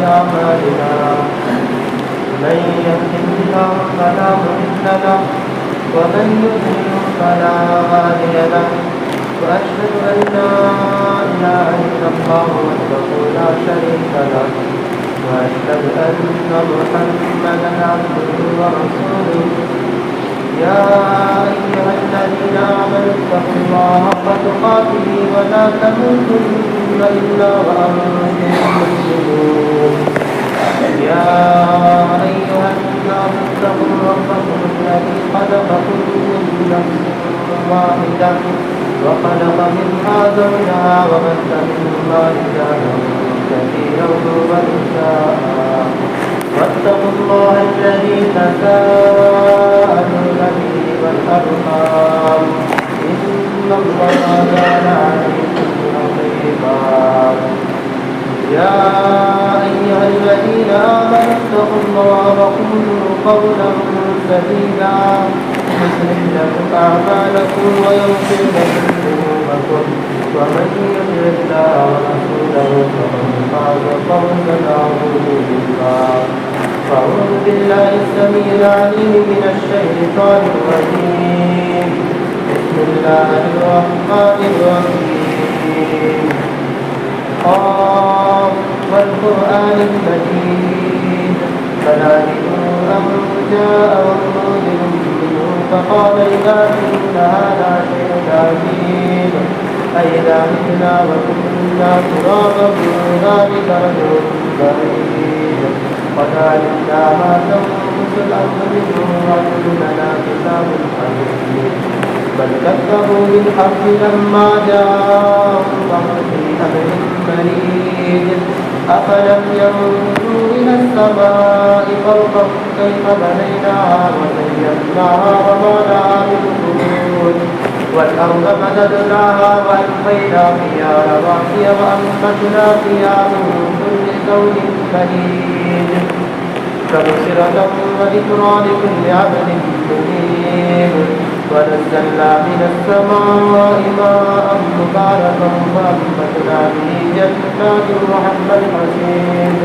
أعمالنا من يهده الله فلا مضل له ومن يضلل فلا هادي له وأشهد أن لا إله إلا الله وحده لا شريك له وأشهد أن محمدا عبده ورسوله يا أيها الذين آمنوا اتقوا الله حق تقاته ولا تموتن إلا وأنتم مسلمون يا أيها الناس اتقوا ربكم الذي خلقكم من نفس واحدة وخلق منها زوجها وبث منهما رجالا كثيرا ونساء واتقوا الله الذي تساءلون به والأرحام إن الله كان عليكم رقيبا يا أيها الذين آمنوا اتقوا الله وقولوا قولا سديدا يصلح لكم أعمالكم ويغفر لكم ذنوبكم ومن يطع الله ورسوله فقد فاز فوزا عظيما أعوذ بالله السميع العليم من الشيطان الرجيم بسم الله الرحمن الرحيم قاف والقرآن المجيد فنادئوا أن جاءهم منذر منهم فقال الكافرون هذا شيء عجيب أئذا متنا وكنا ترابا ذلك رجل بعيد قد علمنا ما تنقص الأرض منهم وإننا كتاب حكيم بل كذبوا بالحق لما جاءهم فهم في أمر مريج أفلم ينظروا إلى السماء فوقهم كيف بنيناها وزيناها وما لها من فروج والأرض مددناها وألقينا فيها رواسي وأنبتنا فيها من كل زوج كريم تبصرة وذكرى لكل عبد منيب ونزلنا من السماء ماء مباركا فأنبتنا به جنات وحب الحصيد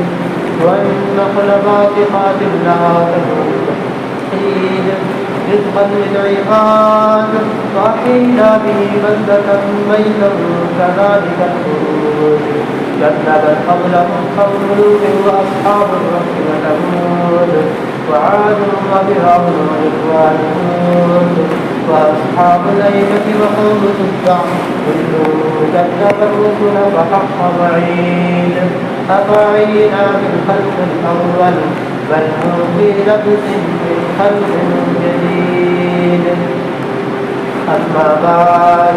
والنخل باسقات لها تحيد رزقا للعباد وأحيينا به بلدة ميتا كذلك الخروج كذبت قبلهم قوم لوط وأصحاب الرس وثمود وعاد وفرعون وإخوان هود وأصحاب الأيكة وقوم تبع كل كذب الرسل فحق وعيد أفعينا بالخلق الأول بل هم في لبس من خلق جديد أما بعد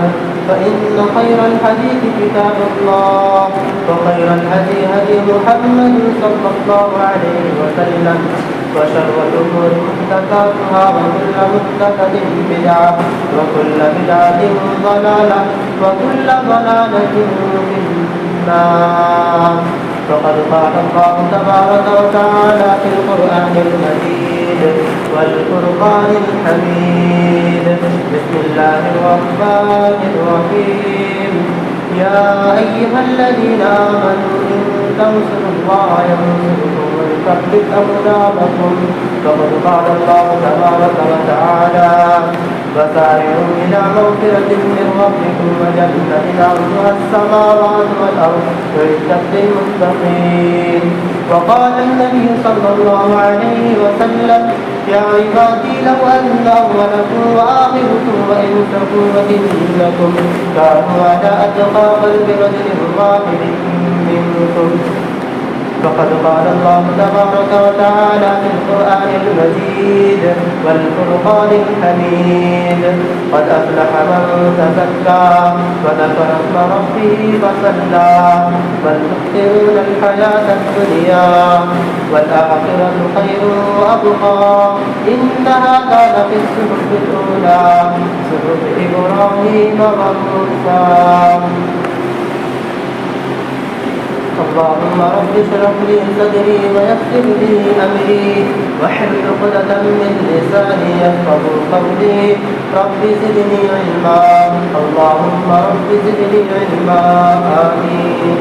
فإن خير الحديث كتاب الله وخير الهدي هدي محمد صلى الله عليه وسلم وشر الأمور محدثاتها وكل محدثة بدعة وكل بدعة ضلالة وكل ضلالة في النار فقد قال الله تبارك وتعالى في القرآن المجيد والفرقان الحميد بسم الله الرحمن الرحيم يا أيها الذين آمنوا إن تنصروا الله ينصركم ويثبت أقدامكم فقد قال الله تبارك وتعالى وسارعوا إلى مغفرة من ربكم وجنة عرضها السماوات والأرض أعدت للمتقين وقال النبي صلى الله عليه وسلم يا عبادي لو أن أولكم وآخركم وإنسكم وجنكم كانوا على أتقى قلب رجل واحد منكم فقد قال الله تبارك وتعالى في القرآن المجيد والفرقان الحميد قد أفلح من تزكى وذكر اسم ربه فصلى بل تؤثرون الحياة الدنيا والآخرة خير وأبقى إن هذا لفي الصحف الأولى صحف إبراهيم وموسى اللهم رب اشرح لي صدري ويسر لي أمري واحلل عقدة من لساني يفقهوا قولي رب زدني علما اللهم رب زدني علما آمين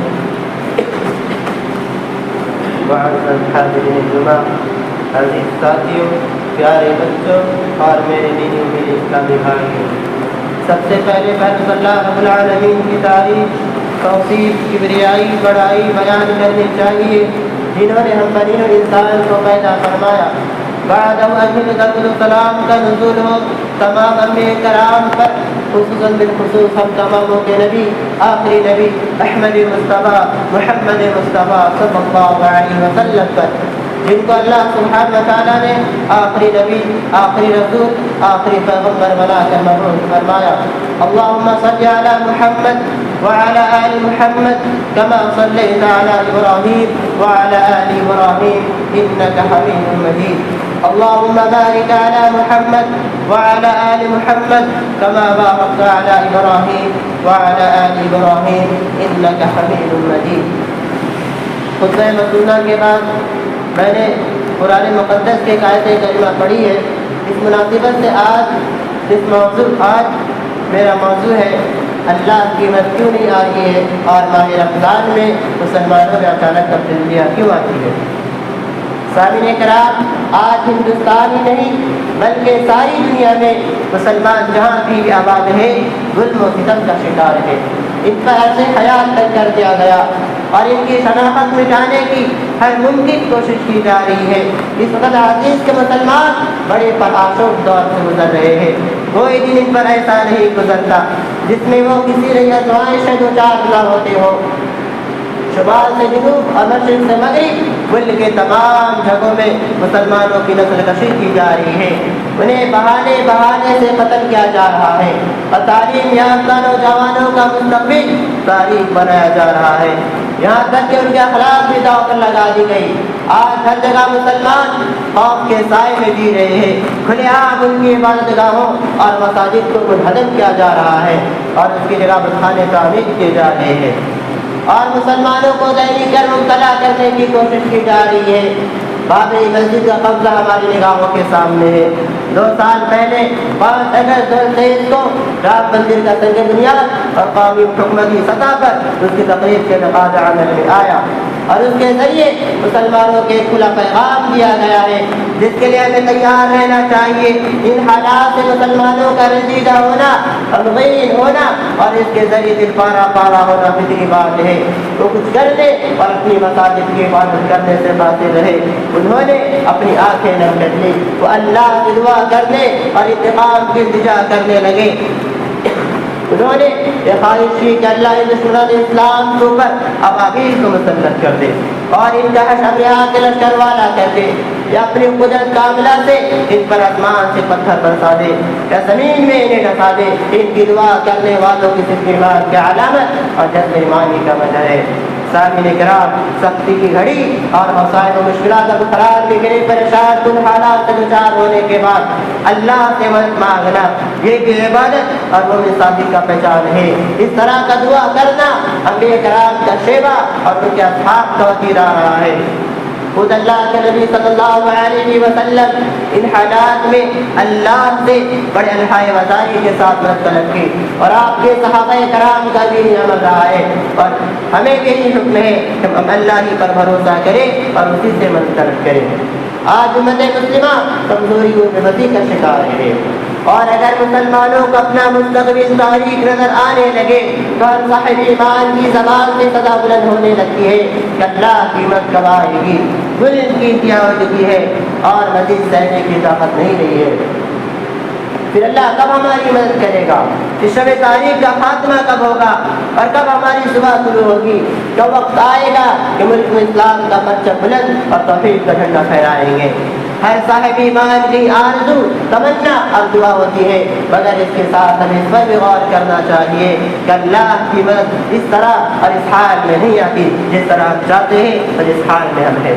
حاضرین جمعہ، عزیز ساتھیوں، پیارے بچوں اور میرے دینی میرے اسلامی بھائیوں، سب سے پہلے اللہ رب العالمین کی تعریف، توصیف، کبریائی، بڑائی بیان کرنی چاہیے، جنہوں نے ہم بنی انسان کو پیدا فرمایا۔ بعد السلام کا نزول ہو تمام انبیاء کرام پر، خصوصاً بالخصوص ہم تماموں کے نبی، آخری نبی احمد مصطفیٰ محمد مصطفیٰ صلی اللہ علیہ وسلم پر، جن کو اللہ سبحانہ وتعالیٰ نے آخری نبی، آخری رسول، آخری پیغمبر بنا کر مبعوث فرمایا۔ اللہم صل علی محمد وعلى آل محمد كما صليت على إبراهيم وعلى آل إبراهيم إنك حميد مجيد۔ اللهم بارك على محمد وعلى آل محمد كما باركت على إبراهيم وعلى آل إبراهيم إنك حميد مجيد۔ خطبہ مسنونہ کے بعد میں نے قرآن مقدس کے آیت کریمہ پڑھی ہے۔ اس مناسبت سے آج میرا موضوع ہے اللہ کی مدد کیوں نہیں آ رہی ہے اور ماہ رمضان میں مسلمانوں میں اچانک تبدیلیاں کیوں آتی ہے۔ سامعین کرام، آج ہندوستان ہی نہیں بلکہ ساری دنیا میں مسلمان جہاں بھی آباد ہے ظلم و ستم کا شکار ہے۔ ان پر ایسے حیات تک کر دیا گیا اور ان کی شناخت مٹانے کی ہر ممکن کوشش کی جا رہی ہے۔ اس وقت عزیز کے مسلمان بڑے پرآشوب دور سے گزر رہے ہیں۔ کوئی دن ان پر ایسا نہیں گزرتا جس میں وہ کسی ریت وائش سے دوچار نہ ہوتے ہو۔ شمال سے جنوب اور مشرق سے مغرب ملک کے تمام جگہوں میں مسلمانوں کی نسل کشی کی جا رہی ہے، انہیں بہانے سے قتل کیا جا رہا ہے اور تعلیم یافتہ نوجوانوں کا مستقبل تاریخ بنایا جا رہا ہے، یہاں تک کہ ان کے اخلاق بھی داؤ پر لگا دی گئی۔ آج ہر جگہ مسلمان خوف کے سائے میں جی رہے ہیں، کھلے عام ان کی عبادت گاہوں اور مساجد کو منہدم کیا جا رہا ہے اور اس کی جگہ خانے تعمیر کیے جا رہے ہیں اور مسلمانوں کو ذہنی کر مبتلا کرنے کی کوشش کی جا رہی ہے۔ بابری مسجد کا قبضہ ہماری نگاہوں کے سامنے ہے۔ 2 سال پہلے 5 اگست 2023 کو رام مندر کا سنگ بنیاد اور قومی حکومتی سطح پر اس کی تقریب کے نفاذ عمل میں آیا اور اس کے ذریعے مسلمانوں کے کھلا پیغام دیا گیا ہے جس کے لیے ہمیں تیار رہنا چاہیے۔ ان حالات سے مسلمانوں کا رنجیدہ ہونا، غمگین ہونا اور اس کے ذریعے دل پارا پارا ہونا فطری بات ہے۔ تو کچھ کر لے اور اپنی مساجد کی عبادت کرنے سے باطل رہے۔ انہوں نے اپنی آنکھیں نم کر لی، وہ اللہ کی دعا کرنے اور انتقام کی التجا کرنے لگے۔ انہوں نے یہ خواہش کی کہ اللہ دشمنان اسلام کے اوپر ابابیل کو مسلط کر دے اور ان کا اشعریہ کے لشکر والا کر دے، یا اپنی قدرت کاملہ سے ان پر آسمان سے پتھر برسا دے یا زمین میں انہیں ڈھسا دے۔ ان کی دعا کرنے والوں کی صرف ایمان کی علامت اور جذب ایمانی کا وجہ ہے۔ سامعین کرام، سختی کی گھڑی اور مسائل و مشکلات کا قرار میں گرے پریشان کن حالات سے دوچار ہونے کے بعد اللہ سے مدد مانگنا، یہ بھی عبادت اور مومن ساتھی کا پہچان ہے۔ اس طرح کا دعا کرنا انبیاء کرام کا شیوا اور ان کے اصحاب کا وطیر آ رہا ہے۔ خود اللہ کے نبی صلی اللہ علیہ وسلم ان حالات میں اللہ سے بڑے انہائی وزاری کے ساتھ مدد طلب کی اور آپ کے صحابہ کرام کا بھی عمل رہا ہے اور ہمیں بھی یہی حکم ہے کہ ہم اللہ ہی پر بھروسہ کریں اور اسی سے مدد طلب کریں۔ آج امت مسلمہ کمزوری و بےبسی کا شکار ہے اور اگر مسلمانوں کو اپنا مستقبل تاریخ نظر آنے لگے تو ہر صاحب ایمان کی زبان سے صدا بلند ہونے لگتی ہے کہ اللہ کی مدد کب آئے گی، ظلم کی انتہا ہو چکی ہے اور مزید سہنے کی طاقت نہیں رہی ہے۔ پھر اللہ کب ہماری مدد کرے گا؟ اس شب تاریخ کا خاتمہ کب ہوگا اور کب ہماری صبح شروع ہوگی؟ کب وقت آئے گا کہ ملک میں اسلام کا پرچم بلند اور توحید کا جھنڈا پھہرائیں گے؟ ہر صاحب ایمان کی آرزو، تمنا اور دعا ہوتی ہے، مگر اس کے ساتھ ہمیں اس پر بھی غور کرنا چاہیے کہ اللہ کی مدد اس طرح اور اس حال میں نہیں آتی جس طرح ہم چاہتے ہیں اور جس حال میں ہم ہیں،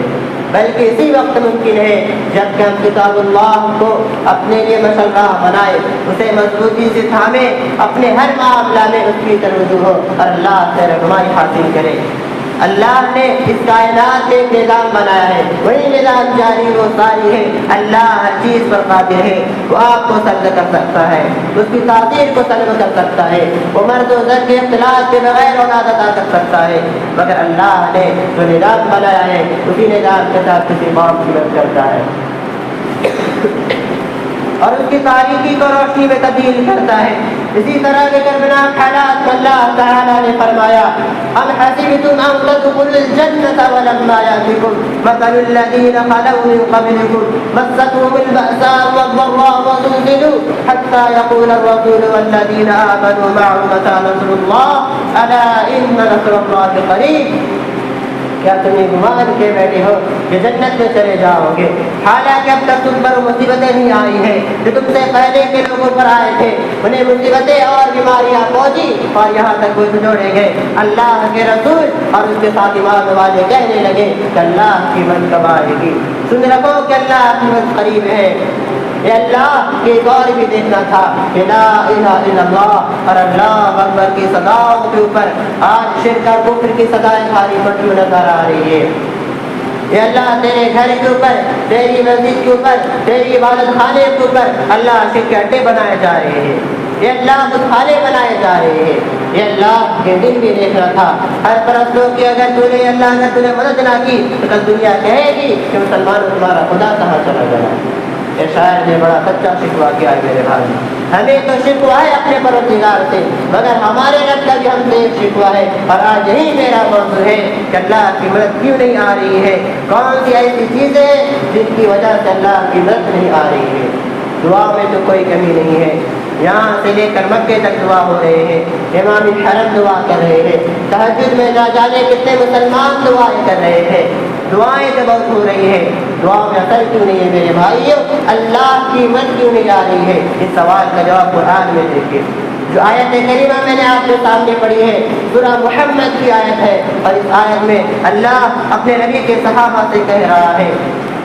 بلکہ اسی وقت ممکن ہے جب کہ ہم کتاب اللہ کو اپنے لیے مشعل راہ بنائے، اسے مضبوطی سے تھامے، اپنے ہر معاملہ میں اس کی طرف رجوع ہو اور اللہ سے رہنمائی حاصل کرے۔ اللہ نے اس کائنات میں ایک نظام بنایا ہے، وہی نظام جاری و ساری ہے۔ اللہ ہر چیز پر قادر ہے، وہ آپ کو سلب کر سکتا ہے، اس کی تاثیر کو سلب کر سکتا ہے، وہ مرد و زن کے اختلاط کے بغیر اولاد عطا کر سکتا ہے، مگر اللہ نے جو نظام بنایا ہے اسی نظام کے ساتھ کسی قوم کی مدد کرتا ہے اور اس کی تاریکی کو روشنی میں تبدیل کرتا ہے۔ اسی طرح کے دربناک حالات میں اللہ تعالیٰ نے فرمایا ام حسبتم ان تدخلوا الجنة ولما يأتكم مثل الذين خلوا من قبلكم مستهم البأساء والضراء وزلزلوا حتى يقول الرسول والذين آمنوا معه متى نصر الله ألا إن نصر الله قريب۔ کیا تم یہ گمان کے بیٹھے ہو کہ جنت میں چلے جاؤ گے، حالانکہ اب تک تم پر مصیبتیں نہیں آئی ہیں جو تم سے پہلے کے لوگوں پر آئے تھے، انہیں مصیبتیں اور بیماریاں پہنچی اور یہاں تک وہ جھنجھوڑے گئے۔ اللہ کے رسول اور اس کے ساتھ ایمان والے کہنے لگے کہ اللہ کی مدد کب آئے گی؟ سن رکھو کہ اللہ کی مدد قریب ہے۔ اے اللہ کے غور بھی دیکھنا تھا کہ لا الہ الا اللہ اور اللہ اکبر کی صداؤں کے اوپر آج شرک اور کفر کی صدائیں بھاری پڑتی نظر آ رہی ہے۔ اے اللہ تیرے گھر کے اوپر، تیری مسجد کے اوپر، تیری عبادت خانے کے اوپر اللہ شرک کے اڈے بنائے جا رہے ہیں، یہ اللہ بتخانے بنائے جا رہے ہیں۔ یہ اللہ کے دن بھی دیکھ رہا تھا ہر پرست لوگ کہ اگر تو نے اللہ اگر تو نے مدد نہ کی تو کل دنیا کہے گی کہ مسلمانوں تمہارا خدا کہاں چلا گیا۔ یہ شاعر نے بڑا سچا شکوہ کیا ہے میرے بھائی، ہمیں تو شکوہ ہے اپنے پروردگار سے، مگر ہمارے رب کا بھی ہم سے ایک شکوہ ہے، اور آج یہی میرا موضوع ہے کہ اللہ کی مدد کیوں نہیں آ رہی ہے، کون سی ایسی چیزیں جن کی وجہ سے اللہ کی مدد نہیں آ رہی ہے۔ دعا میں تو کوئی کمی نہیں ہے، یہاں سے لے کر مکے تک دعا ہو رہے ہیں، امام الحرم دعا کر رہے ہیں، تہجد میں نہ جانے کتنے مسلمان دعائیں کر رہے ہیں، دعائیں تو بہت ہو رہی ہیں، دعا میں اثر کیوں نہیں ہے میرے بھائیوں؟ اللہ کی مدد کیوں نہیں آ رہی ہے؟ اس سوال کا جواب قرآن میں دیکھیے۔ جو آیت کریمہ میں نے آپ کے سامنے پڑھی ہے سورہ محمد کی آیت ہے، اور اس آیت میں اللہ اپنے نبی کے صحابہ سے کہہ رہا ہے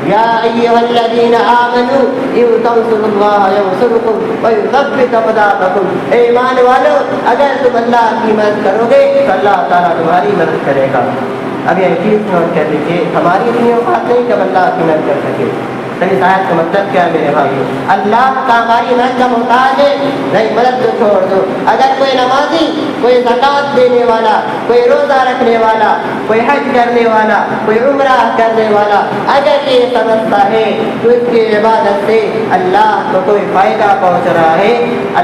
یا ایھا الذین آمنوا ان تنصروا اللہ ینصرکم ویثبت اقدامکم، اے ایمان والو اگر تم اللہ کی مدد کرو گے تو اللہ تعالیٰ تمہاری مدد کرے گا۔ اب یہ چیز نوٹ کر لیجیے، ہماری اتنی اوقات نہیں کہ اللہ کی مدد کر سکے۔ اس آیت کا مطلب کیا ہے میرے بھائیو؟ اللہ کا ہماری مدد کا محتاج ہے؟ نہیں، مدد تو چھوڑ دو۔ اگر کوئی نمازی، کوئی زکوٰۃ دینے والا، کوئی روزہ رکھنے والا، کوئی حج کرنے والا، کوئی عمرہ کرنے والا اگر یہ سمجھتا ہے کہ اس کی عبادت سے اللہ کو کوئی فائدہ پہنچ رہا ہے،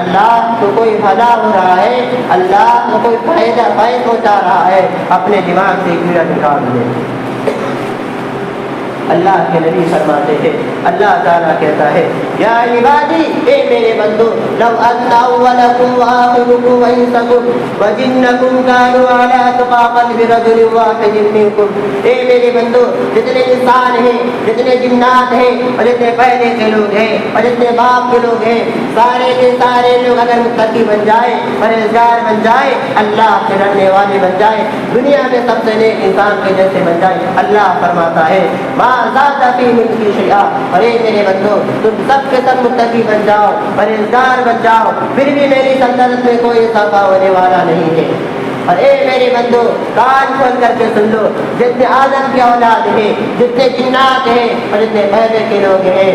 اللہ کو کوئی بھلا ہو رہا ہے، اللہ کو کوئی فائدہ پہنچا رہا ہے، اپنے دماغ سے کیڑا نکال دے۔ اللہ کے نبی فرماتے ہیں، اللہ تعالیٰ کہتا ہے یا عبادی، اے میرے بندو، لو ان اولکم وآخرکم وانسکم وجنکم کانوا علی اتقى قلب رجل واحد منکم، اے میرے بندو جتنے انسان ہیں، جتنے جنات ہیں، اور جتنے پہلے کے لوگ ہیں، اور جتنے باپ کے لوگ ہیں، سارے کے سارے لوگ اگر متقی بن جائے، پرہیزگار بن جائے، اللہ سے ڈرنے والے بن جائے، دنیا میں سب سے نیک انسان کے جیسے بن جائے، اللہ فرماتا ہے کی شیعہ، اور اے میرے بندو تم سب کے سب متقی بن جاؤ، پرہیزگار بن جاؤ، پھر بھی میری سلطنت میں کوئی اضافہ ہونے والا نہیں ہے۔ اور اے میرے بندو کان کھول کر کے سن لو، جتنے آدم کی اولاد ہیں، جتنے جنات ہیں، اور جتنے پہلے کے لوگ ہیں،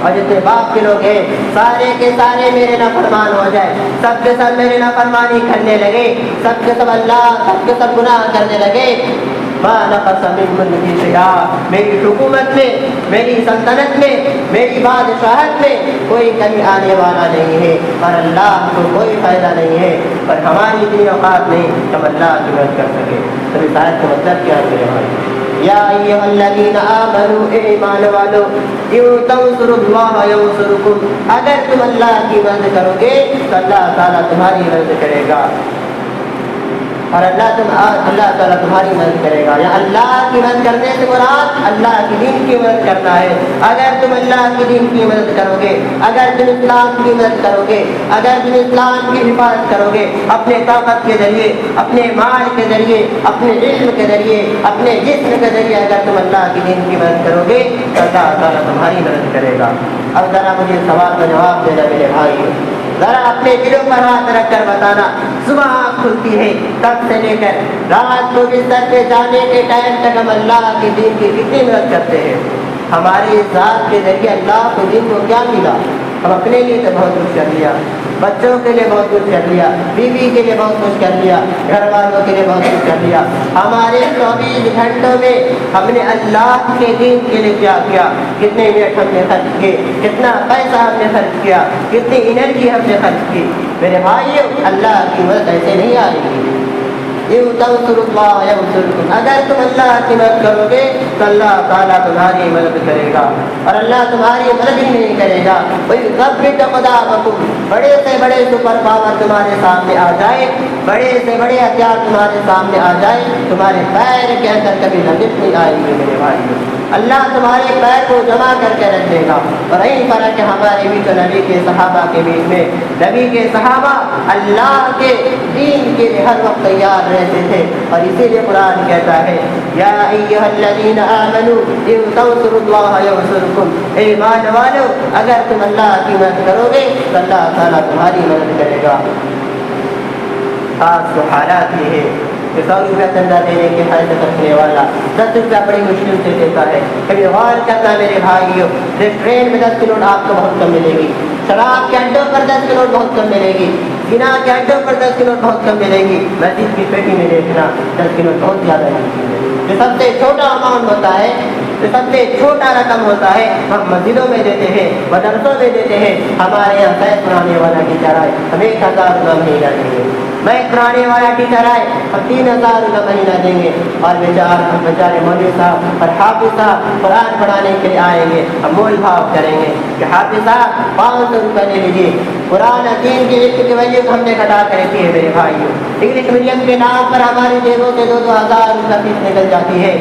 اور جتنے باپ کے لوگ ہیں، سارے کے سارے میرے نافرمان ہو جائے، سب کے سب میرے نافرمانی کرنے لگے، سب کے سب اللہ، سب کے سب گناہ کرنے لگے، ما نقص من ملکی شیئا، میری حکومت میں، میری سلطنت میں، میری بادشاہت میں کوئی کمی آنے والا نہیں ہے، اور اللہ کو کوئی فائدہ نہیں ہے، اور ہماری اتنی اوقات نہیں کہ ہم اللہ کی مدد کر سکے۔ تو اس آیت کا مطلب کیا ہے میرے بھائی؟ یا ایھا الذین آمنوا، اے ایمان والو، ان تنصروا اللہ ینصرکم، اگر تم اللہ کی مدد کرو گے تو اللہ تعالیٰ تمہاری مدد کرے گا، اور اللہ تعالیٰ تمہاری مدد کرے گا۔ یا اللہ کی مدد کرنے سے مراد اللہ کی دین کی مدد کرنا ہے۔ اگر تم اللہ کی دین کی مدد کرو گے، اگر تم اسلام کی مدد کرو گے، اگر تم اسلام کی حفاظت کرو گے، اپنے طاقت کے ذریعے، اپنے مال کے ذریعے، اپنے علم کے ذریعے، اپنے جسم کے ذریعے اگر تم اللہ کی دین کی مدد کرو گے تو اللہ تعالیٰ تمہاری مدد کرے گا۔ اب ذرا مجھے سوال کا جواب دینا میرے بھائی، ذرا اپنے دلوں پر ہاتھ رکھ کر بتانا، صبح آنکھ کھلتی ہے تب سے لے کر رات کو بستر پہ جانے کے ٹائم تک ہم اللہ کے دین کی کتنی مدد کرتے ہیں۔ ہماری ذات کے ذریعے اللہ کو دین کو کیا ملا؟ ہم اپنے لیے تو بہت کچھ کر لیا، بچوں کے لیے بہت کچھ کر لیا، بیوی کے لیے بہت کچھ کر لیا، گھر والوں کے لیے بہت کچھ کر لیا۔ ہمارے 24 گھنٹوں میں ہم نے اللہ کے دین کے لیے کیا کیا؟ کتنے منٹ ہم نے خرچ کیے، کتنا پیسہ ہم نے خرچ کیا، کتنی انرجی ہم نے خرچ کی؟ میرے بھائیو، اللہ کی مدد ایسے نہیں آئے گی۔ اگر تم اللہ کی مدد کرو گے تو اللہ تعالیٰ تمہاری مدد کرے گا، اور اللہ تمہاری مدد ہی نہیں کرے گا۔ بڑے سے بڑے سپر پاور تمہارے سامنے آ جائے، بڑے سے بڑے ہتھیار تمہارے سامنے آ جائے، تمہارے پیر کے اندر کبھی لذت نہیں آئے گی میرے بھائی۔ اللہ تمہارے پیر کو جمع کر کے رکھ دے گا۔ اور یہی فرق ہے ہمارے بیچ اور نبی کے صحابہ کے بیچ میں۔ نبی کے صحابہ اللہ کے دین کے لیے ہر وقت تیار رہتے تھے، اور اسی لیے قرآن کہتا ہے یا ایھا الذین آمنوا ان تنصروا اللہ ینصرکم، اے ایمان والو اگر تم اللہ کی مدد کرو گے تو اللہ تعالیٰ تمہاری مدد کرے گا۔ خاص تو حالات یہ ہے کہ 100 روپیہ چندہ دینے کی حیثیت رکھنے والا 10 روپیہ بڑی مشکل سے دیتا ہے۔ کبھی غور کرنا میرے بھائیوں، ریسٹورینٹ میں 10 کی نوٹ آپ کو بہت کم ملے گی، شراب کے اڈوں پر 10 کی نوٹ بہت کم ملے گی، زنا کے اڈوں پر 10 کی نوٹ بہت کم ملے گی، مسجد کی پیٹی میں دیکھنا 10 کی نوٹ بہت زیادہ ملتی ہے۔ جو سب سے چھوٹا اماؤنٹ ہوتا ہے، جو سب سے چھوٹا رقم ہوتا ہے، ہم مسجدوں میں دیتے ہیں، مدرسوں میں دیتے ہیں۔ ہمارے یہاں فیض پڑھانے والا ٹیچر آئے ہم 1000 روپیہ مہینہ دیں گے، میں پڑھانے والا ٹیچر آئے ہم 3000 روپیہ مہینہ دیں گے، اور بیچارے مولوی صاحب اور حافظ صاحب قرآن پڑھانے کے لیے آئیں گے، ہم مول بھاؤ کریں گے کہ حافظ صاحب 500 روپیہ لے لیجیے۔ قرآن دین کے علم کی ویلیو ہم نے گھٹا کر رکھی ہے میرے بھائیوں۔ انگلش میڈیم کے نام پر ہماری جیبوں سے 2-2000 روپیہ فیس نکل جاتی ہے،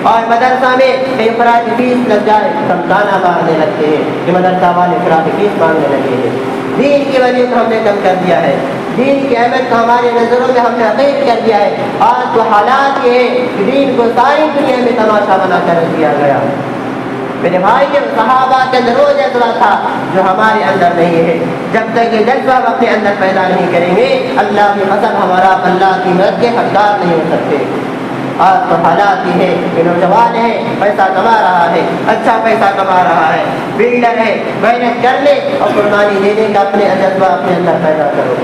اور مدرسہ میں کئی افراد کی فیس لگ جائے ہم تانا مارنے لگتے ہیں کہ مدرسہ والے افراد کی فیس مانگنے لگے ہیں۔ دین کی ویلیو کو ہم نے کم کر دیا ہے، دین کی اہمیت کو ہمارے نظروں میں ہم نے عقید کر دیا ہے۔ آج تو حالات یہ ہے کہ دین کو ساری دنیا میں تماشا بنا کر رکھ دیا گیا۔ میرے بھائی، صحابہ کے اندر وہ جذبہ تھا جو ہمارے اندر نہیں ہے۔ جب تک یہ جذبہ ہم اپنے اندر پیدا نہیں کریں گے، اللہ کی قسم ہمارا اللہ کی مدد کے حقدار نہیں ہو سکتے۔ آج تو حالات یہ ہے کہ نوجوان ہے، پیسہ کما رہا ہے، اچھا پیسہ کما رہا ہے، بلڈر ہے، محنت کر لے اور قربانی دے دے کہ اپنے جذبہ اپنے اندر پیدا کرو۔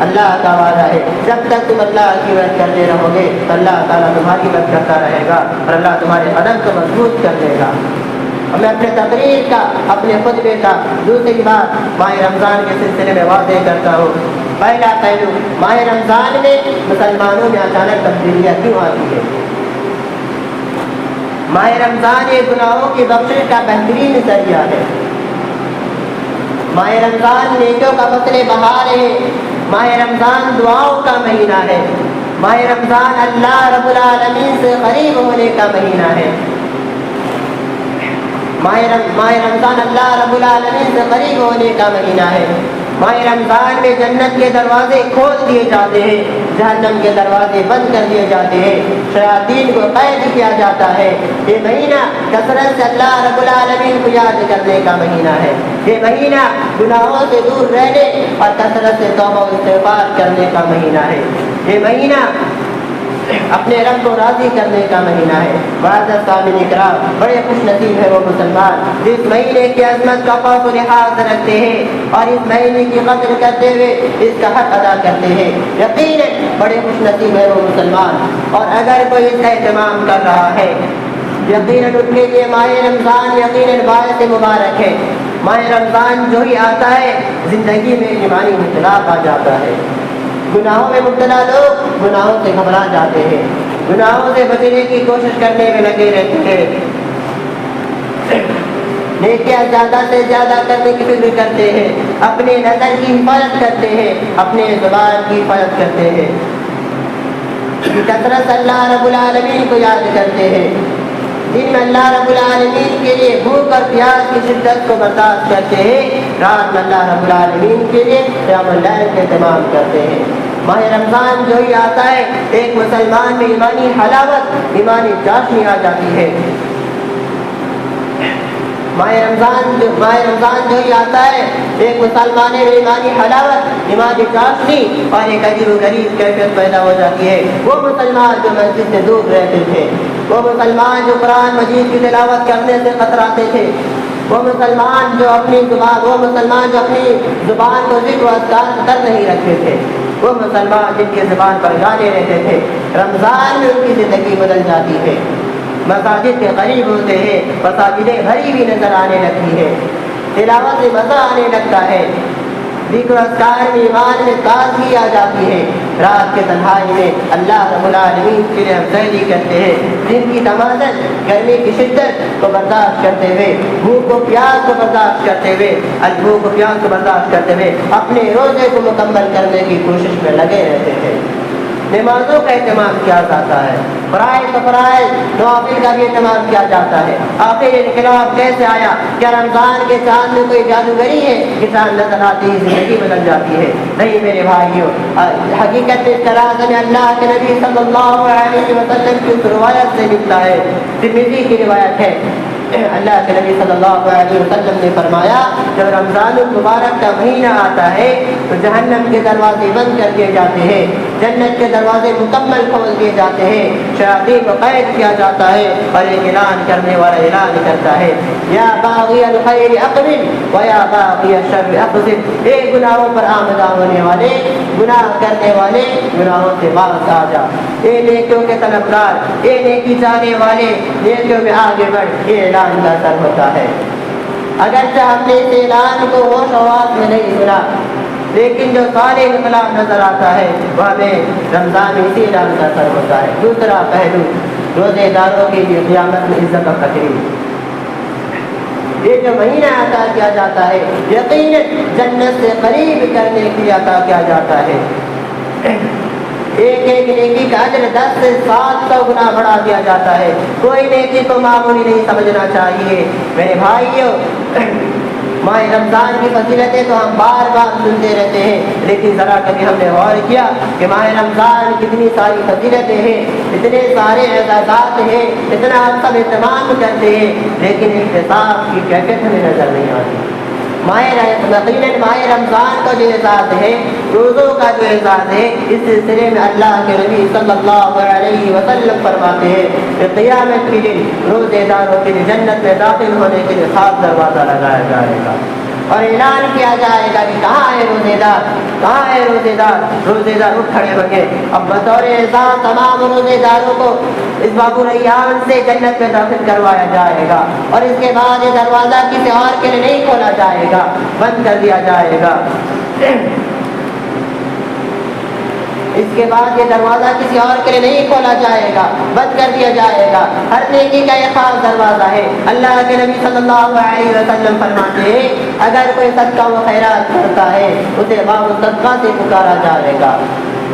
اللہ کا وعدہ ہے جب تک تم اللہ کی مدد کرتے رہو گے تو اللہ تعالیٰ تمہاری مدد کرتا رہے گا، اور اللہ تمہارے قدم کو مضبوط کر دے گا۔ اور میں اپنے تقریر کا، اپنے خطبے کا دوسری بات ماہ رمضان کے سلسلے میں واضح کرتا ہوں۔ پہلا پہلو، ماہ رمضان میں مسلمانوں میں اچانک تبدیلیاں کیوں آتی ہے؟ ماہ رمضان یہ گناہوں کی بخشش کا بہترین ذریعہ ہے۔ ماہ رمضان نیکیوں کا فصل بہار ہے، ماہ رمضان دعاؤں کا مہینہ ہے، ماہ رمضان اللہ رب العالمین سے قریب ہونے کا مہینہ ہے۔ ماہ رمضان اللہ رب العالمین سے قریب ہونے کا مہینہ ہے۔ ماہ رمضان میں جنت کے دروازے کھول دیے جاتے ہیں، جہنم کے دروازے بند کر دیے جاتے ہیں، شیاطین کو قید کیا جاتا ہے۔ یہ مہینہ کثرت سے اللہ رب العالمین کو یاد کرنے کا مہینہ ہے۔ یہ مہینہ گناہوں سے دور رہنے اور کثرت سے توبہ و استغفار کرنے کا مہینہ ہے۔ یہ مہینہ اپنے رب کو راضی کرنے کا مہینہ ہے۔ معزز سامعین کرام، بڑے خوش نصیب ہے وہ مسلمان جس مہینے کی عظمت کا خوف و لحاظ رکھتے ہیں اور اس مہینے کی قدر کرتے ہوئے اس کا حق ادا کرتے ہیں۔ یقیناً بڑے خوش نصیب ہے وہ مسلمان، اور اگر کوئی اس کا اہتمام کر رہا ہے یقیناً اس کے لیے ماہ رمضان یقیناً باعث مبارک ہے۔ ماہ رمضان جو ہی آتا ہے زندگی میں ایمانی انقلاب آ جاتا ہے۔ گناہوں میں مبتلا لوگ گناہوں سے گھبرا جاتے ہیں، گناہوں سے بچنے کی کوشش کرنے میں لگے رہتے ہیں، نیکیاں زیادہ سے زیادہ کرنے کی فکر کرتے ہیں، اپنے نظر کی حفاظت کرتے ہیں، اپنے زبان کی حفاظت کرتے ہیں، کثرت اللہ رب العالمین کو یاد کرتے ہیں، دن میں اللہ رب العالمین کے لیے بھوک اور پیاس کی شدت کو برداشت کرتے ہیں، رات میں اللہ رب العالمین کے لیے قیام اللیل کا اہتمام کرتے ہیں۔ ماہ رمضان جو ہی آتا ہے ایک مسلمان میں ایمانی حلاوت، ایمانی چاشنی آ جاتی ہے۔ ماہ رمضان جو ہی آتا ہے ایک مسلمان میں ایمانی حلاوت، ایمانی چاشنی اور ایک عجیب و غریب کیفیت پیدا ہو جاتی ہے۔ وہ مسلمان جو مسجد سے دور رہتے تھے، وہ مسلمان جو قرآن مجید کی تلاوت کرنے سے کتراتے تھے، وہ مسلمان جو اپنی زبان کو ذکر و اذکار کر نہیں رکھتے تھے، وہ مسلمان جن کی زبان پر گانے رہتے تھے، رمضان میں ان کی زندگی بدل جاتی ہے۔ مساجد کے قریب ہوتے ہیں، مساجدیں بھری ہوئی نظر آنے لگتی ہے، تلاوت میں مزہ آنے لگتا ہے، ذکر و اذکار میں ایمان میں تازگی آ جاتی ہے۔ رات کے تنہائی میں اللہ رب العالمین کی افضلی کرتے ہیں، دن کی تمازن، گرمی کی شدت کو برداشت کرتے ہوئے، بھوک و پیاس کو برداشت کرتے ہوئے، بھوک و پیاس کو برداشت کرتے ہوئے اپنے روزے کو مکمل کرنے کی کوشش میں لگے رہتے ہیں۔ نمازوں کا اہتمام کیا جاتا ہے، فرائض نوافل کا بھی اہتمام کیا جاتا ہے۔ آخر انقلاب کیسے آیا؟ کیا رمضان کے چاند میں کوئی جادوگری ہے کہ چاند نظر آتی ہی زندگی بدل جاتی ہے؟ نہیں میرے بھائیوں، حقیقت اس طرح سے اللہ کے نبی صلی اللہ علیہ وسلم کی اس روایت سے ملتا ہے۔ ترمذی کی روایت ہے، اللہ کے نبی صلی اللہ علیہ وسلم نے فرمایا جب رمضان المبارک کا مہینہ آتا ہے تو جہنم کے دروازے بند کر دیے جاتے ہیں، جنت کے دروازے مکمل کھول دیے جاتے ہیں، شیاطین کو قید کیا جاتا ہے اور ایک اعلان کرنے والا اعلان کرتا ہے، یا باغی الخیر اقبل و یا باغی الشر اقصر، اے گناہوں پر آمدہ ہونے والے، گناہ کرنے والے گناہوں سے باز آ جا، اے نیکیوں کے طلبگار، اے نیکی چاہنے والے نیکیوں میں آگے بڑھ، یہ اعلان کا اثر ہوتا ہے۔ اگرچہ ہم نے اس اعلان کو ہوش آواز میں نہیں سنا، لیکن جو صالح انقلاب نظر آتا ہے وہ ہمیں رمضان میں اسی اعلان کا اثر ہوتا ہے۔ دوسرا پہلو، روزے داروں کی قیامت میں عزت و تقریم، یہ جو مہینہ عطا کیا جاتا ہے یقیناً جنت سے قریب کرنے کے لیے عطا کیا جاتا ہے۔ ایک ایک نیکی کا اجر 10 سے 700 گنا بڑھا دیا جاتا ہے۔ کوئی نیکی کو معمولی نہیں سمجھنا چاہیے میرے بھائیوں۔ ماہ رمضان کی فضیلتیں تو ہم بار بار سنتے رہتے ہیں، لیکن ذرا کبھی ہم نے غور کیا کہ ماہ رمضان کتنی ساری فضیلتیں ہیں، اتنے سارے اعزازات ہیں، اتنا ہم سب اہتمام کرتے ہیں، لیکن احتساب کی کیفیت ہمیں نظر نہیں آتی۔ یقیناً ماہ رمضان کا جو اعزاز ہے، روزوں کا جو اعزاز ہے، اس سلسلے میں اللہ کے نبی صلی اللہ علیہ وسلم فرماتے ہیں کہ قیامت کے دن روزے داروں کے لیے جنت میں داخل ہونے کے لیے خاص دروازہ لگایا جائے گا اور اعلان کیا جائے گا کہ کہاں ہے روزے دار، کہاں ہے روزے دار؟ روزے دار اٹھ کھڑے ہوں گے۔ اب بطور اعزاز تمام روزے داروں کو اس باب الریان سے جنت میں داخل کروایا جائے گا، اور اس کے بعد یہ دروازہ کسی اور کے لیے نہیں کھولا جائے گا، بند کر دیا جائے گا۔ اس کے بعد یہ دروازہ کسی اور کے لیے نہیں کھولا جائے گا، بند کر دیا جائے گا۔ ہر نیکی کا یہ خاص دروازہ ہے۔ اللہ کے نبی صلی اللہ علیہ وسلم فرماتے ہیں اگر کوئی صدقہ و خیرات کرتا ہے اسے باب الصدقہ سے پکارا جائے گا۔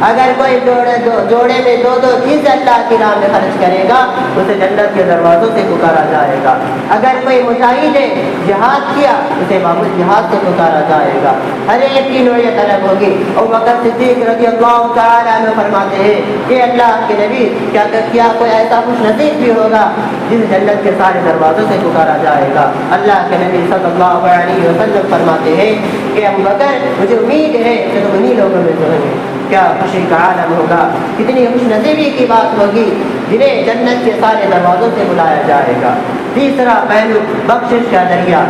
اگر کوئی جوڑے میں 2 چیزیں اللہ کی راہ میں خرچ کرے گا اسے جنت کے دروازوں سے پکارا جائے گا۔ اگر کوئی مجاہد نے جہاد کیا اسے باب الجہاد سے پکارا جائے گا۔ ہر ایک کی نوعیت الگ ہوگی۔ ابو بکر صدیق رضی اللہ تعالیٰ عنہ فرماتے ہیں کہ اللہ کے نبی کیا کوئی ایسا خوش نصیب بھی ہوگا جس جنت کے سارے دروازوں سے پکارا جائے گا؟ اللہ کے نبی صلی اللہ علیہ وسلم فرماتے ہیں کہ ابو بکر مجھے امید ہے کہ تم انہی لوگوں میں جو ہیں۔ کیا خوشی کا عالم ہوگا، کتنی خوش نصیبی کی بات ہوگی جنہیں جنت کے سارے دروازوں سے بلایا جائے گا۔ تیسرا پہلو، بخشش کا ذریعہ۔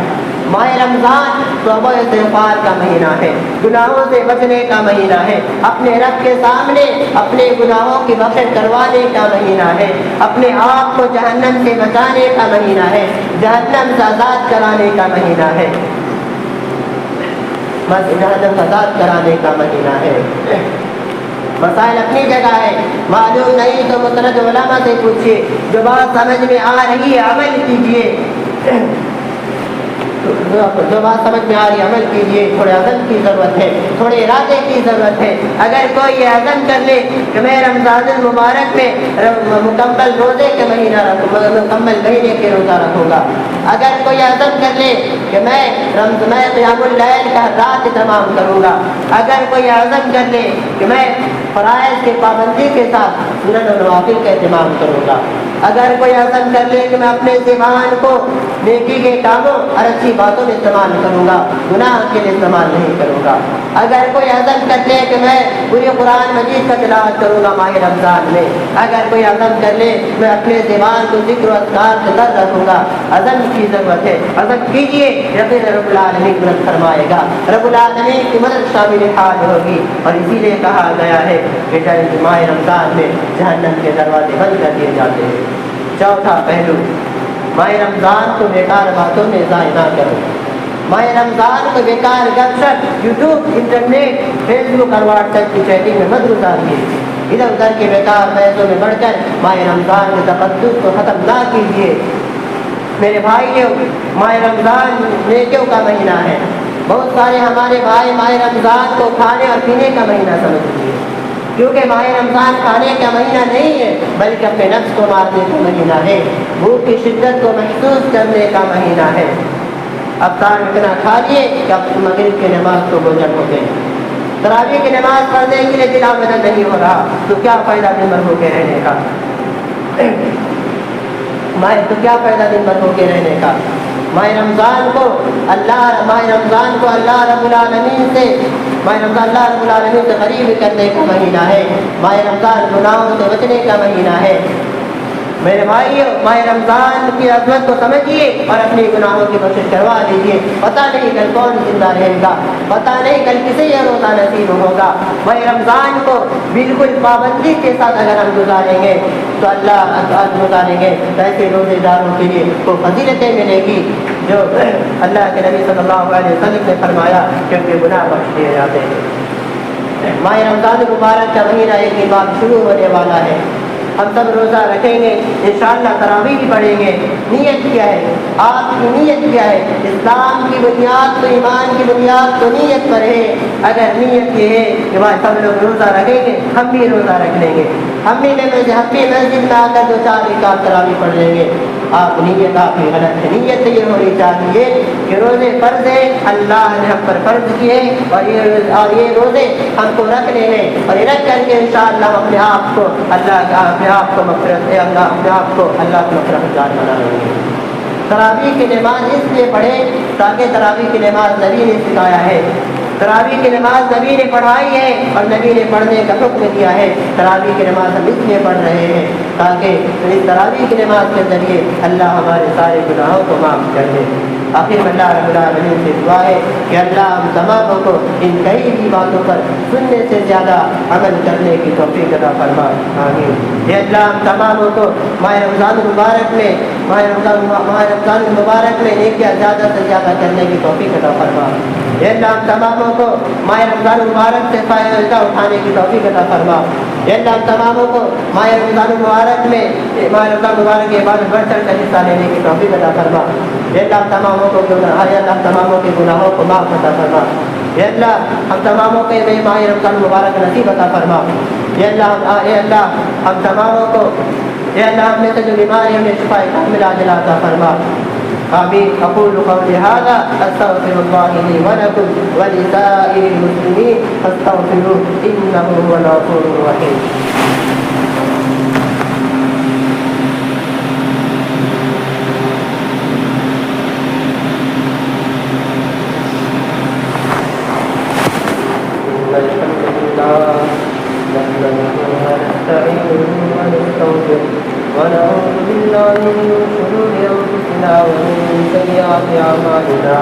ماہ رمضان توبہ استغفار کا مہینہ ہے، گناہوں سے بچنے کا مہینہ ہے، اپنے رب کے سامنے اپنے گناہوں کی بخشش کروانے کا مہینہ ہے، اپنے آپ کو جہنم سے بچانے کا مہینہ ہے، جہنم سے آزاد کرانے کا مہینہ ہے، جہنم آزاد کرانے کا مہینہ ہے۔ مسائل اپنی جگہ ہے، معلوم نہیں تو مستند علماء سے پوچھیے، جو بات سمجھ میں آ رہی ہے عمل کیجیے، جو بات سمجھ میں آ رہی ہے عمل کیجیے۔ تھوڑے عزم کی ضرورت ہے، تھوڑے ارادے کی ضرورت ہے۔ اگر کوئی یہ عزم کر لے کہ میں رمضان المبارک میں مکمل روزے کے مہینہ مکمل مہینے کے روزہ رکھوں گا، اگر کوئی عزم کر لے کہ میں قیام اللیل کا رات تمام کروں گا، اگر کوئی عزم کر لے کہ میں فرائض کی پابندی کے ساتھ سنن و نوافل کا اہتمام کروں گا۔ اگر کوئی عزم کر لے کہ میں اپنے زبان کو نیکی کے کاموں اور اچھی باتوں میں استعمال کروں گا، گناہ کے لیے استعمال نہیں کروں گا۔ اگر کوئی عزم کر لے کہ میں پورے قرآن مجید کا تلاوت کروں گا ماہ رمضان میں، اگر کوئی عزم کر لے میں اپنے زبان کو ذکر و اذکار سے در رکھوں گا، عزم کی ضرورت ہے، عزم کیجیے، یقین رب العالمین مدد فرمائے گا، رب العالمین کی مدد شامل حال ہوگی۔ اور اسی لیے کہا گیا ہے کہ ماہ رمضان میں جہنم کے دروازے بند کر دیے جاتے ہیں۔ چوتھا پہلو، ماہ رمضان کو بیکار باتوں میں ضائع نہ کرو۔ ماہ رمضان کو بیکار گپ شپ، یوٹیوب، انٹرنیٹ، فیس بک اور واٹس ایپ کی چیٹنگ میں مت گزاریے۔ ادھر ادھر کے بیکار بحثوں میں بڑھ کر ماہ رمضان کے تقدس کو ختم نہ کیجیے۔ میرے بھائیوں، ماہ رمضان نیکیوں کا مہینہ ہے۔ بہت سارے ہمارے بھائی ماہ رمضان کو کھانے اور پینے کا مہینہ سمجھتے ہیں، کیونکہ ماہ رمضان کھانے کا مہینہ نہیں ہے بلکہ اپنے نفس کو مارنے کا مہینہ ہے، بھوک کی شدت کو محسوس کرنے کا مہینہ ہے۔ افطار میں اتنا کھا لیے کہ اب مغرب کی نماز کو گزر ہو گئی، تراویح کی نماز پڑھنے کے لیے دل آمدن نہیں ہو رہا، تو کیا فائدہ دن بھر ہو کے رہنے کا؟ تو کیا فائدہ دن بھر ہو کے رہنے کا؟ ماہ رمضان کو اللہ رب العالمین سے قریب کرنے کا مہینہ ہے۔ ماہ رمضان گناہوں سے بچنے کا مہینہ ہے۔ میرے بھائیو، ماہ رمضان کی عظمت کو سمجھیے اور اپنی گناہوں کی کوشش کروا لیجیے۔ پتہ نہیں کل کون زندہ رہے گا، پتہ نہیں کل کسے یہ روزہ نصیب ہوگا۔ ماہ رمضان کو بالکل پابندی کے ساتھ اگر ہم گزاریں گے تو ایسے روزے داروں کے لیے کو فضیلتیں ملے گی جو اللہ کے نبی صلی اللہ علیہ وسلم نے فرمایا کہ ان کے گناہ بخش دیے جاتے ہیں۔ ماہ رمضان مبارک کا مہینہ ایک دن بعد شروع ہونے والا ہے۔ ہم سب روزہ رکھیں گے، انشاءاللہ تراویح بھی پڑھیں گے۔ نیت کیا ہے؟ آپ کی نیت کیا ہے؟ اسلام کی بنیاد تو، ایمان کی بنیاد تو نیت پر ہے۔ اگر نیت یہ ہے کہ بھائی سب لوگ روزہ رکھیں گے، ہم بھی روزہ رکھ لیں گے، ہم بھی مسجد میں آ کر 2-4 رکعت تراویح پڑھ لیں گے، نیت آپ کی غلط ہے۔ نیت یہ ہونی چاہیے کہ روزے فرض ہیں، اللہ نے ہم پر فرض کیے اور یہ روزے ہم کو رکھنے ہیں، اور یہ رکھ کر کے انشاءاللہ اپنے آپ کو اللہ کی مغفرت جان بنا لیں گے۔ تراویح کی نماز اس لیے پڑھیں تاکہ تراویح کی نماز نبی نے سکھایا ہے، تراویح کی نماز نبی نے پڑھائی ہے اور نبی نے پڑھنے کا حکم دیا ہے۔ تراویح کی نماز ہم اس لیے پڑھ رہے ہیں تاکہ اس تراویح کی نماز کے ذریعے اللہ ہمارے سارے گناہوں کو معاف کر دے۔ آخر میں اللہ رب العالمین سے دعا ہے کہ اللہ ہم تماموں کو ان کئی بھی باتوں پر سننے سے زیادہ عمل کرنے کی توفیق عطا فرما، آمین۔ اے اللہ ہم تماموں کو ماہ رمضان مبارک میں نیکیاں زیادہ سے زیادہ کرنے کی توفیق عطا فرما۔ اے اللہ ہم تماموں کو ماہ رمضان مبارک سے فائدہ اٹھانے کی توفیق عطا فرما۔ اے اللہ ہم تماموں کو ماہ رمضان مبارک کے عبادت بڑھ چڑھ کر حصہ لینے کی توفیق عطا فرما۔ اے اللہ ہم تماموں کے گناہوں کو معاف عطا فرما۔ اے اللہ ہم تماموں کے ماہ رمضان مبارک نصیب عطا فرما۔ اے اللہ ہم تماموں کو، اے اللہ ہم میں سے جو بیماری ہمیں شفا کاملہ عاجلہ عطا فرما، آمین۔ اقول قولی هذا استغفر الله لي ولكم ولسائر المسلمين فاستغفروه انه هو الغفور الرحيم۔ ونعوذ بالله من شرور أنفسنا ومن سيئات أعمالنا،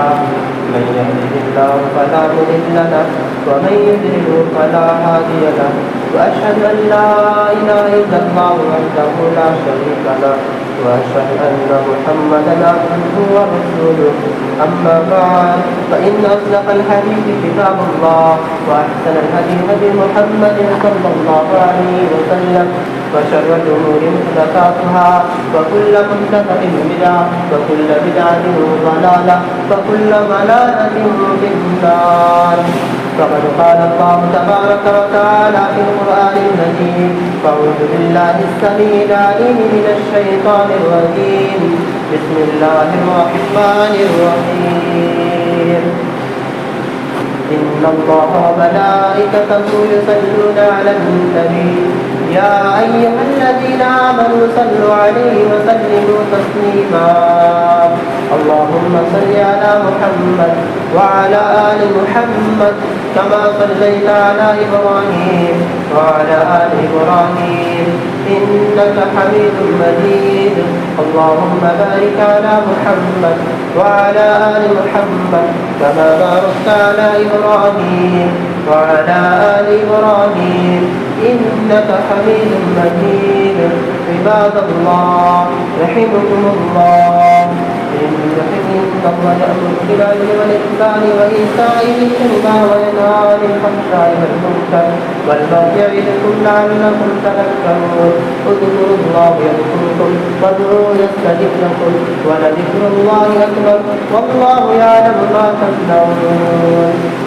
من يهده الله فلا مضل له ومن يضلل فلا هادي له، وأشهد أن لا إله إلا الله وحده لا شريك له، وأشهد أن محمدا عبده ورسوله، أما بعد فإن أصدق الحديث كتاب الله، وأحسن الهدي هدي محمد صلى الله عليه وسلم، وشر الأمور محدثاتها، وكل محدثة بدعة، وكل بدعة ضلالة، وكل ضلالة في النار۔ فقد قال الله تبارك وتعالى في القرآن المجيد: أعوذ بالله السميع العليم من الشيطان الرجيم، بسم الله الرحمن الرحيم، إن الله وملائكته يصلون على النبي يا أيها الذين آمنوا صلوا عليه وسلموا تسليما اللهم صل على محمد وعلى آل محمد كما صليت على إبراهيم وعلى آل إبراهيم إنك حميد مجيد اللهم بارك على محمد وعلى آل محمد كما باركت على إبراهيم وعلى آل إبراهيم إنك حميد مجيد عباد الله رحمكم الله إن الله يأمر بالعدل والإحسان وإيتاء ذي القربى وينهى عن الفحشاء والمنكر والبغي يعظكم لعلكم تذكرون اذكروا الله يذكركم وادعوه يستجب لكم ولذكر الله أكبر والله يعلم ما تصنعون